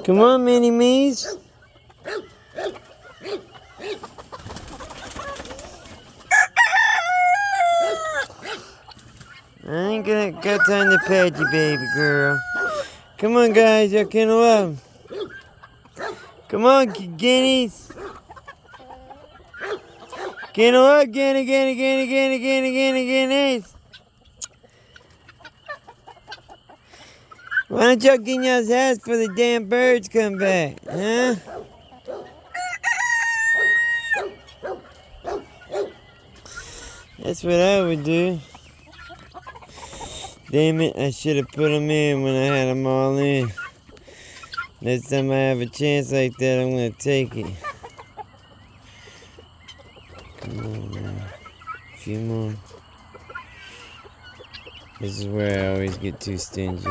Come on, Mini-Me's. I ain't got time to pet you, baby girl. Come on, guys, y'all kennel up. Come on, guineas. Kennel up, guineas. Why don't y'all get y'all's house before the damn birds come back, huh? That's what I would do. Damn it, I should have put them in when I had them all in. Next time I have a chance like that, I'm going to take it. Come on now. A few more. This is where I always get too stingy.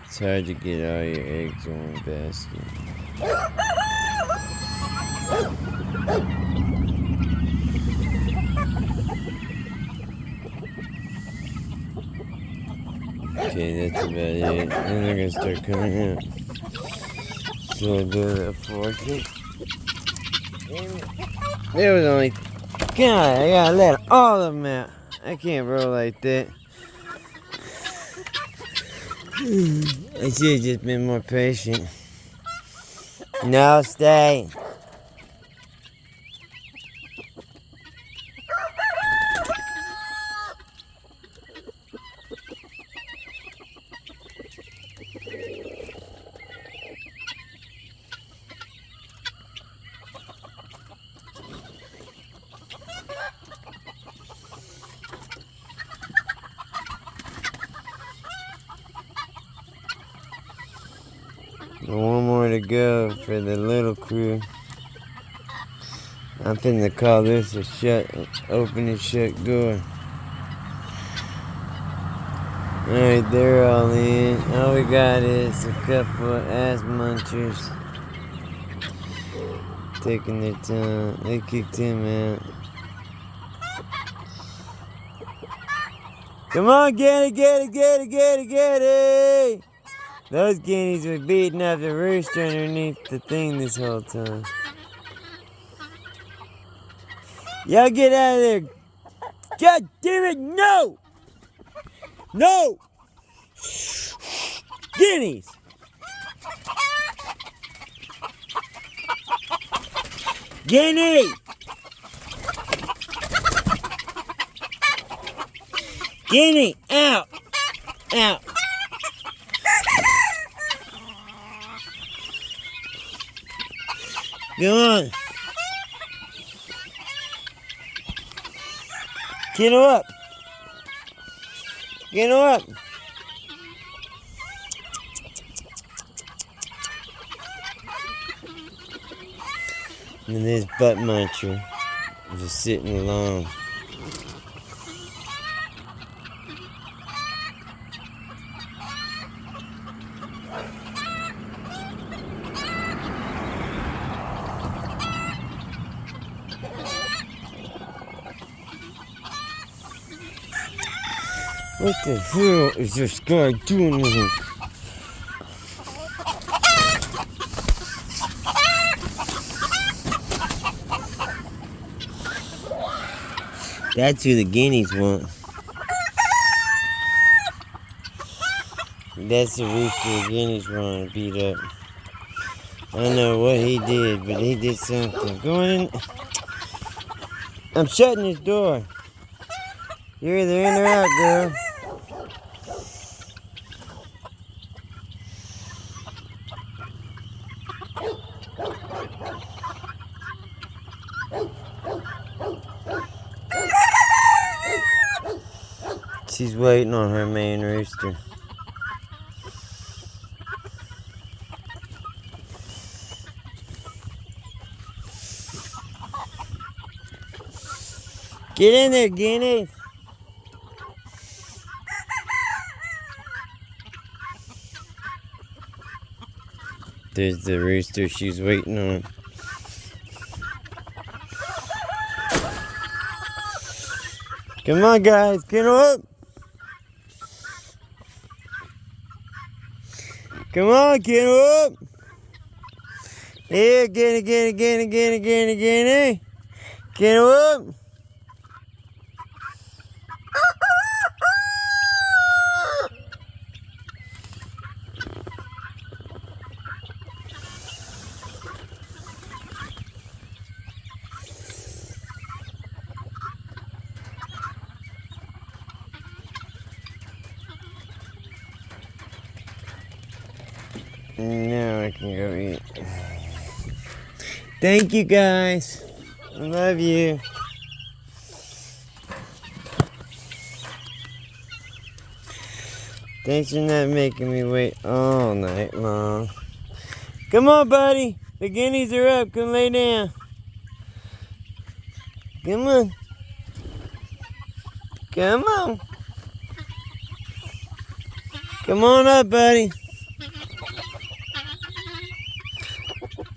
It's hard to get all your eggs in one basket. Okay, that's about it. Then they're gonna start coming out. So I do that fork it. There was only... God, I gotta let all of them out. I can't roll like that. I should have just been more patient. No, stay. One more to go for the little crew. I'm finna call this a open and shut door. Alright, they're all in. All we got is a couple of ass munchers taking their time. They kicked him out. Come on, get it! Those guineas were beating up the rooster underneath the thing this whole time. Y'all get out of there. God damn it, no! No! Guineas! Guinea! Guinea, out! Out! Come on. Get her up. Get her up. And there's Butt Muncher just sitting alone. What the hell is this guy doing with him? That's who the guineas want. That's the rooster the guineas want to beat up. I don't know what he did, but he did something. Go in. I'm shutting this door. You're either in or out, girl. She's waiting on her main rooster. Get in there, guineas. There's the rooster she's waiting on. Come on, guys, get up. Come on, get up. Here, get it. Get up. Now I can go eat. Thank you guys. I love you. Thanks for not making me wait all night long. Come on, buddy. The guineas are up. Come lay down. Come on. Come on. Come on up, buddy.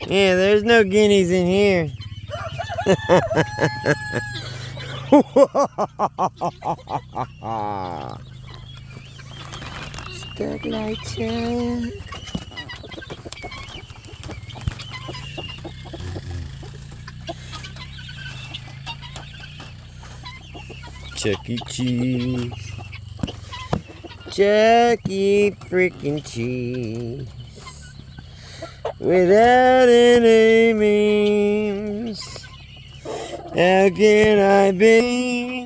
Yeah, there's no guineas in here. Stuck like Chuck. Chuck E. Cheese. Chuck E. freaking Cheese. Without any means, how can I be?